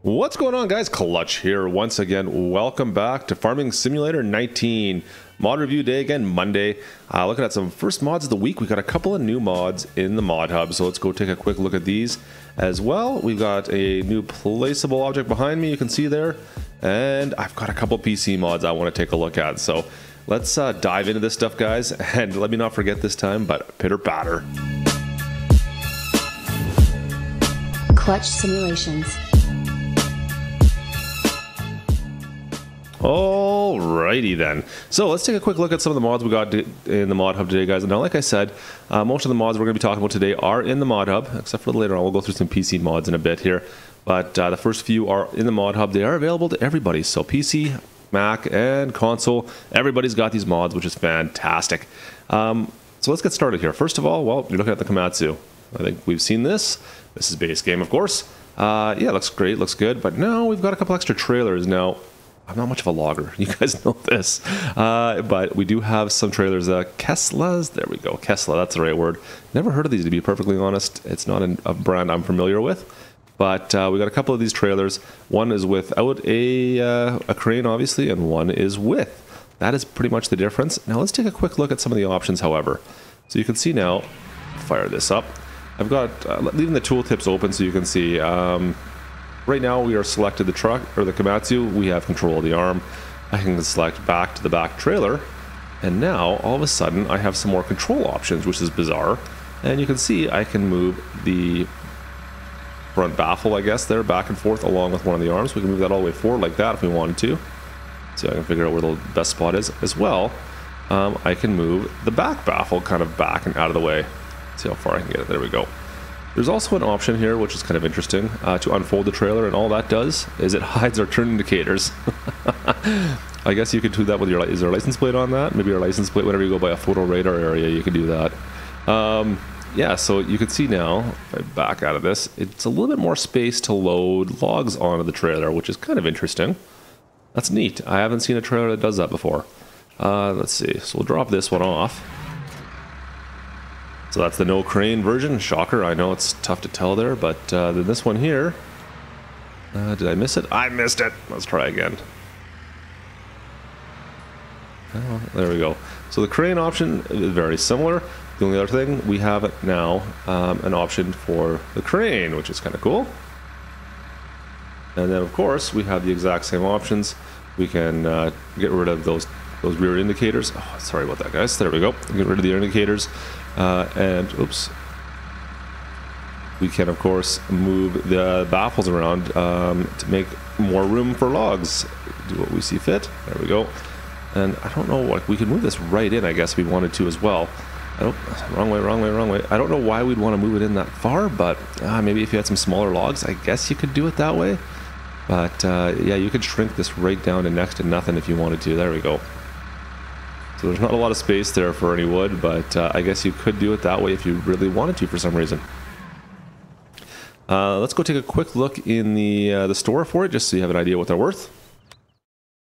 What's going on, guys? Klutch here once again. Welcome back to Farming Simulator 19 mod review day again, Monday. Looking at some first mods of the week. We got a couple of new mods in the ModHub, so let's go take a quick look at these as well. We've got a new placeable object behind me, you can see there, and I've got a couple PC mods I want to take a look at. So let's dive into this stuff, guys, and let me not forget this time, but pitter patter. Klutch Simulations. Alrighty then. So let's take a quick look at some of the mods we got in the ModHub today, guys. Now, like I said, most of the mods we're going to be talking about today are in the ModHub, except for later on. We'll go through some PC mods in a bit here. But the first few are in the ModHub. They are available to everybody. So PC, Mac, and console. Everybody's got these mods, which is fantastic. So let's get started here. First of all, well, you're looking at the Komatsu. I think we've seen this. This is base game, of course. Yeah, looks great, looks good. But now we've got a couple extra trailers now. I'm not much of a logger, you guys know this, but we do have some trailers. Keslas, there we go, Kesla, that's the right word. Never heard of these, to be perfectly honest. It's not a brand I'm familiar with, but we got a couple of these trailers. One is without a crane, obviously, and one is with. That is pretty much the difference. Now let's take a quick look at some of the options, however. So you can see now, fire this up. I've got, leaving the tooltips open so you can see. Right now we are selected the truck, or the Komatsu. We have control of the arm. I can select back to the back trailer. And now, all of a sudden, I have some more control options, which is bizarre. And you can see I can move the front baffle, I guess, there, back and forth along with one of the arms. We can move that all the way forward like that if we wanted to. So I can figure out where the best spot is. As well, I can move the back baffle kind of back and out of the way. See how far I can get it. There we go. There's also an option here, which is kind of interesting, to unfold the trailer, and all that does is it hides our turn indicators. I guess you could do that with your, is there a license plate on that? Maybe your license plate, whenever you go by a photo radar area, you can do that. Yeah, so you can see now, if I back out of this, it's a little bit more space to load logs onto the trailer, which is kind of interesting. That's neat. I haven't seen a trailer that does that before. Let's see, so we'll drop this one off. So that's the no crane version. Shocker, I know it's tough to tell there, but then this one here, did I miss it? I missed it. Let's try again. Oh, there we go. So the crane option is very similar. The only other thing, we have now an option for the crane, which is kind of cool. And then of course we have the exact same options. We can get rid of those rear indicators. Oh, sorry about that, guys. There we go. Get rid of the indicators. And oops, we can of course move the baffles around to make more room for logs. Do what we see fit. There we go. And I don't know what we could move this right in. I guess we wanted to as well. Wrong way. I don't know why we'd want to move it in that far, but maybe if you had some smaller logs, I guess you could do it that way. But yeah, you could shrink this right down to next to nothing if you wanted to. There we go. So there's not a lot of space there for any wood, but I guess you could do it that way if you really wanted to for some reason. Let's go take a quick look in the store for it, just so you have an idea what they're worth.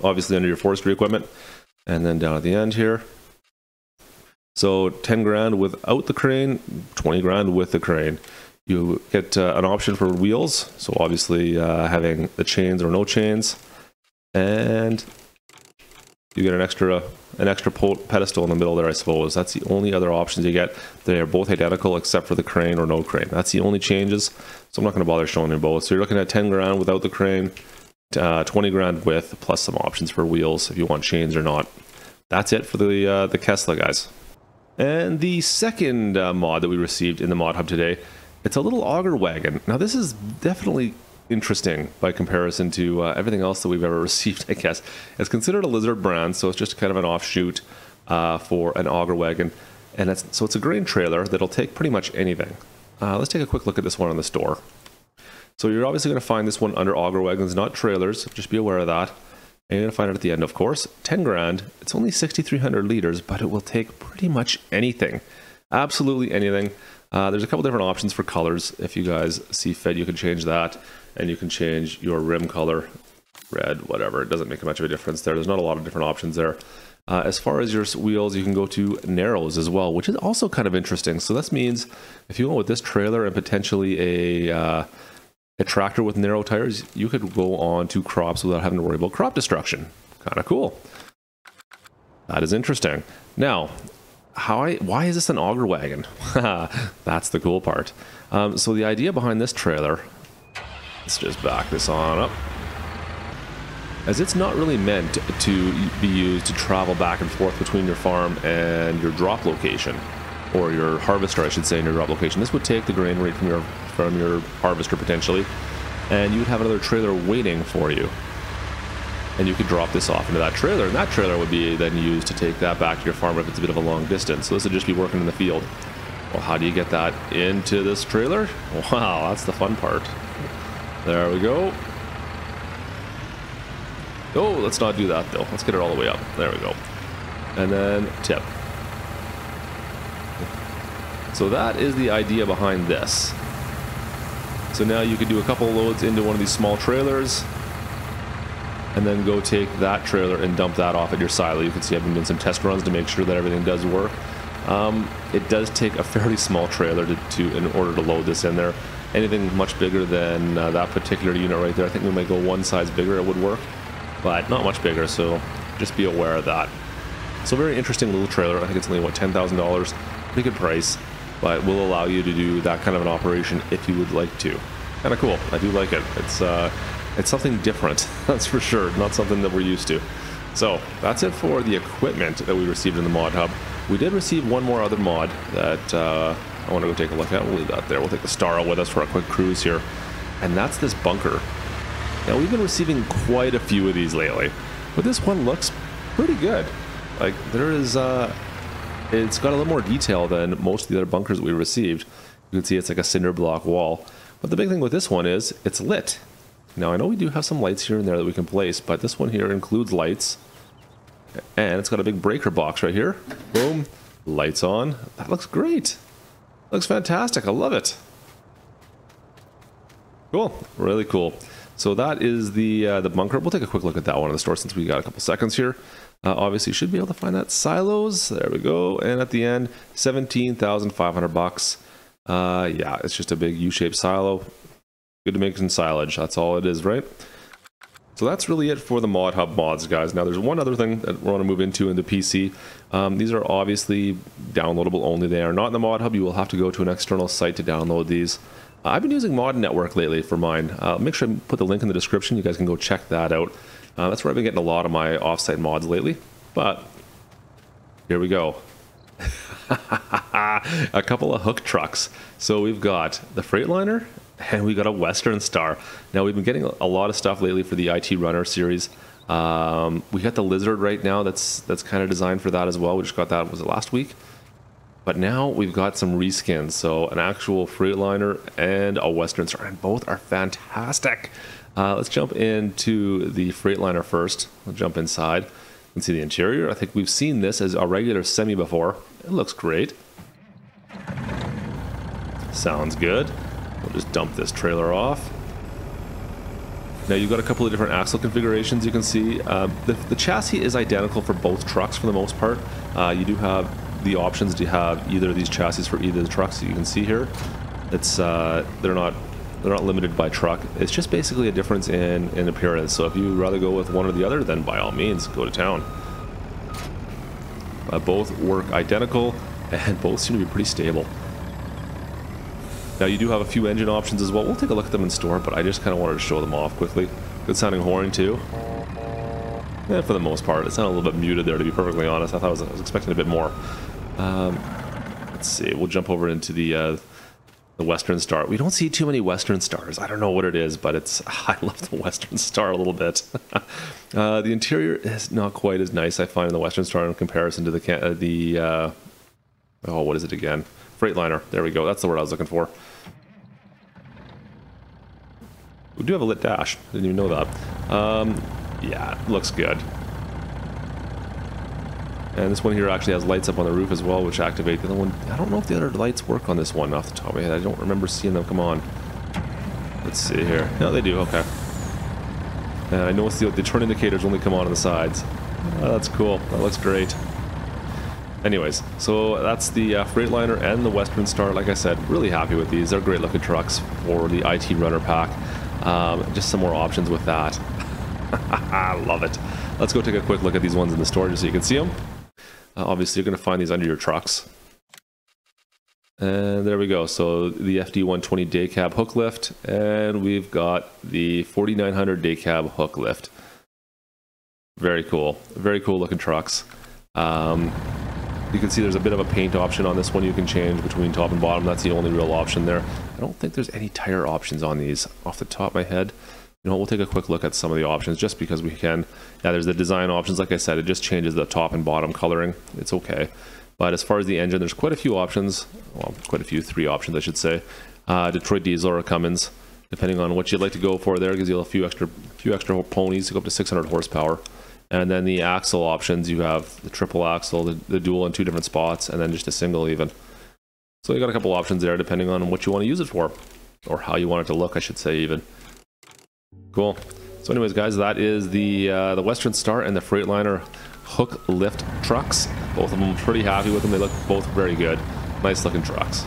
Obviously under your forestry equipment, and then down at the end here. So 10 grand without the crane, 20 grand with the crane. You get an option for wheels, so obviously having the chains or no chains, and you get an extra pedestal in the middle there, I suppose. That's the only other options you get. They are both identical except for the crane or no crane. That's the only changes. So I'm not going to bother showing you both. So you're looking at 10 grand without the crane, 20 grand with, plus some options for wheels if you want chains or not. That's it for the Kesla, guys. And the second mod that we received in the ModHub today, it's a little auger wagon. Now this is definitely interesting by comparison to everything else that we've ever received, I guess. It's considered a lizard brand, so it's just kind of an offshoot for an auger wagon. And so it's a grain trailer that'll take pretty much anything. Let's take a quick look at this one in the store. So you're obviously going to find this one under auger wagons, not trailers. Just be aware of that. And you're going to find it at the end, of course. 10 grand. It's only 6,300 liters, but it will take pretty much anything. Absolutely anything. There's a couple different options for colors. If you guys see fit, you can change that. And you can change your rim color, red, whatever. It doesn't make much of a difference there. There's not a lot of different options there. As far as your wheels, you can go to narrows as well, which is also kind of interesting. So this means if you go with this trailer and potentially a a tractor with narrow tires, you could go on to crops without having to worry about crop destruction. Kind of cool. That is interesting. Now, why is this an auger wagon? That's the cool part. So the idea behind this trailer, let's just back this on up, as it's not really meant to be used to travel back and forth between your farm and your drop location, or your harvester, I should say, in your drop location. This would take the grain right from your harvester potentially, and you would have another trailer waiting for you. And you could drop this off into that trailer, and that trailer would be then used to take that back to your farm if it's a bit of a long distance. So this would just be working in the field. Well, how do you get that into this trailer? Wow, that's the fun part. There we go. Oh, let's not do that though. Let's get it all the way up. There we go. And then tip. So that is the idea behind this. So now you could do a couple loads into one of these small trailers, and then go take that trailer and dump that off at your silo. You can see I've been doing some test runs to make sure that everything does work. It does take a fairly small trailer in order to load this in there. Anything much bigger than that particular unit right there, I think we might go one size bigger, it would work, but not much bigger, so just be aware of that. So very interesting little trailer. I think it's only, what, $10,000? Pretty good price, but will allow you to do that kind of an operation if you would like to. Kind of cool. I do like it. It's something different, that's for sure, not something that we're used to. So that's it for the equipment that we received in the mod hub. We did receive one more other mod that I want to go take a look at. We'll leave that there. We'll take the Star with us for a quick cruise here. And that's this bunker. Now, we've been receiving quite a few of these lately, but this one looks pretty good. Like, there is, it's got a little more detail than most of the other bunkers we received. You can see it's like a cinder block wall. But the big thing with this one is it's lit. Now, I know we do have some lights here and there that we can place, but this one here includes lights. And it's got a big breaker box right here. Boom. Lights on. That looks great. Looks fantastic. I love it. Cool. Really cool. So that is the bunker. We'll take a quick look at that one in the store since we got a couple seconds here. Obviously, you should be able to find that silos. There we go. And at the end, 17,500 bucks. Yeah, it's just a big U-shaped silo. Good to make some silage. That's all it is, right? So that's really it for the Mod Hub mods, guys. Now, there's one other thing that we're going to move into in the PC. These are obviously downloadable only. They are not in the Mod Hub. You will have to go to an external site to download these. I've been using Mod Network lately for mine. Make sure I put the link in the description. You guys can go check that out. That's where I've been getting a lot of my offsite mods lately. But here we go. A couple of hook trucks. So we've got the Freightliner and we got a Western Star. Now, we've been getting a lot of stuff lately for the IT Runner series. We got the Lizard right now that's kind of designed for that as well. We just got that, was it last week? But now we've got some reskins. So an actual Freightliner and a Western Star, and both are fantastic. Let's jump into the Freightliner first. We'll jump inside and see the interior. I think we've seen this as a regular semi before. It looks great. Sounds good. We'll just dump this trailer off. Now, you've got a couple of different axle configurations you can see. The chassis is identical for both trucks for the most part. You do have the options to have either of these chassis for either of the trucks that you can see here. It's they're not limited by truck. It's just basically a difference in appearance. So if you rather go with one or the other, then by all means, go to town. Both work identical, and both seem to be pretty stable. Now, you do have a few engine options as well. We'll take a look at them in store, but I just kind of wanted to show them off quickly. Good sounding horn too. Yeah, for the most part, it sounded a little bit muted there, to be perfectly honest. I thought I was expecting a bit more. Let's see. We'll jump over into the Western Star. We don't see too many Western Stars. I don't know what it is, but I love the Western Star a little bit. The interior is not quite as nice, I find, in the Western Star in comparison to the oh, what is it again? Freightliner. There we go. That's the word I was looking for. We do have a lit dash. Didn't even know that. Yeah, looks good. And this one here actually has lights up on the roof as well, which activate the other one. I don't know if the other lights work on this one off the top of my head. I don't remember seeing them come on. Let's see here. No, they do. Okay. And I noticed the turn indicators only come on the sides. Oh, that's cool. That looks great. Anyways, so that's the Freightliner and the Western Star. Like I said, really happy with these. They're great looking trucks for the IT Runner pack. Just some more options with that. I love it. Let's go take a quick look at these ones in the store just so you can see them. Obviously, you're going to find these under your trucks. And there we go. So the FD120 day cab hook lift, and we've got the 4900 day cab hook lift. Very cool looking trucks. You can see there's a bit of a paint option on this one. You can change between top and bottom. That's the only real option there. I don't think there's any tire options on these off the top of my head. You know, we'll take a quick look at some of the options just because we can. Yeah, there's the design options. Like I said, it just changes the top and bottom coloring. It's okay. But as far as the engine, there's quite a few options. Well, quite a few, 3 options, I should say. Detroit diesel or Cummins, depending on what you'd like to go for there. It gives you a few extra ponies to go up to 600 horsepower. And then the axle options, you have the triple axle, the dual in 2 different spots, and then just a single even. So you got a couple options there depending on what you want to use it for, or how you want it to look, I should say even. Cool. So anyways, guys, that is the Western Star and the Freightliner hook lift trucks. Both of them, pretty happy with them. They look both very good. Nice looking trucks.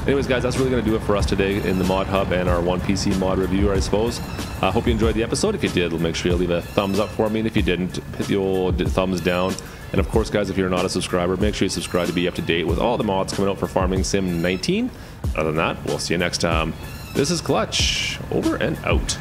Anyways, guys, that's really going to do it for us today in the ModHub and our one PC mod review, I suppose. I hope you enjoyed the episode. If you did, make sure you leave a thumbs up for me. And if you didn't, hit the old thumbs down. And of course, guys, if you're not a subscriber, make sure you subscribe to be up to date with all the mods coming out for Farming Sim 19. Other than that, we'll see you next time. This is Klutch. Over and out.